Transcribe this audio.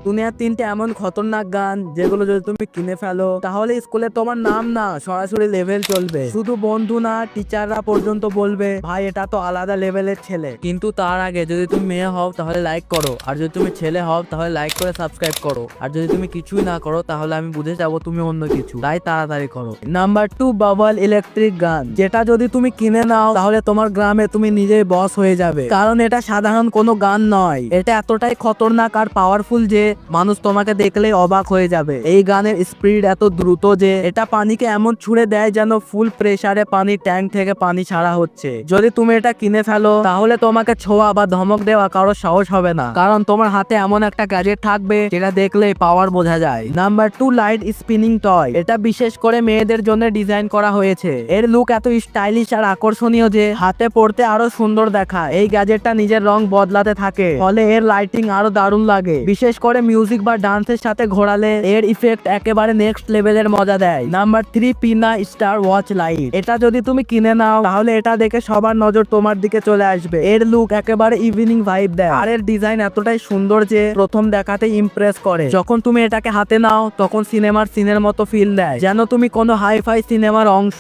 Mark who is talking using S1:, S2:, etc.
S1: দুনিয়ার 3টে এমন খতরনাক গান যেগুলো যদি তুমি কিনে ফেলো তাহলে স্কুলে তোমার নাম না সরাসরি লেভেল চলবে। শুধু বন্ধু না, টিচাররা পর্যন্ত বলবে ভাই এটা তো আলাদা লেভেলের ছেলে। কিন্তু তার আগে যদি তুমি মেয়ে হও তাহলে লাইক করো, আর যদি তুমি ছেলে হও তাহলে লাইক করে সাবস্ক্রাইব করো, আর যদি তুমি কিছুই না করো তাহলে আমি বুঝে যাবো তুমি অন্য কিছু, তাই তাড়াতাড়ি করো। নাম্বার 2, বাবল ইলেকট্রিক গান। যেটা যদি তুমি কিনে নাও তাহলে তোমার গ্রামে তুমি নিজেই বস হয়ে যাবে, কারণ এটা সাধারণ কোনো গান নয়। এটা এতটাই খতরনাক আর পাওয়ারফুল যে মানুষ তোমাকে দেখলেই অবাক হয়ে যাবে। এই গানের স্পিড এত দ্রুত যে এটা পানিকে এমন ছুড়ে দেয় যেন ফুল প্রেসারে পানির ট্যাঙ্ক থেকে পানি ছাড়া হচ্ছে। যদি তুমি এটা কিনে ফেলো তাহলে তোমাকে ছোঁয়া বা ধমক দেওয়া কারো সাহস হবে না, কারণ তোমার হাতে এমন একটা গ্যাজেট থাকবে যেটা দেখলেই পাওয়ার বোঝা যায়। Number 2, light spinning toy. এটা বিশেষ করে মেয়েদের জন্য ডিজাইন করা হয়েছে। এর লুক এত স্টাইলিশ আর আকর্ষণীয় যে হাতে পড়তে আরো সুন্দর দেখায়। এই গ্যাজেটটা নিজের রং বদলাতে থাকে, ফলে এর লাইটিং আরো দারুণ লাগে। বিশেষ করে মিউজিক বা ডান্সের সাথে ঘোরালে এর ইফেক্ট একেবারে নেক্সট লেভেলের মজা দেয়। নাম্বার 3, পিনা স্টার ওয়াচ লাইট। এটা যদি তুমি কিনে নাও তাহলে এটা দেখে সবার নজর তোমার দিকে চলে আসবে। এর লুক একেবারে ইভিনিং ভাইব দেয়, আর এর ডিজাইন এতটাই সুন্দর যে প্রথম দেখাতে ইমপ্রেস করে। যখন তুমি এটাকে হাতে নাও তখন সিনেমার সিনের মতো ফিল দেয়, যেন তুমি কোনো হাই ফাই সিনেমার অংশ।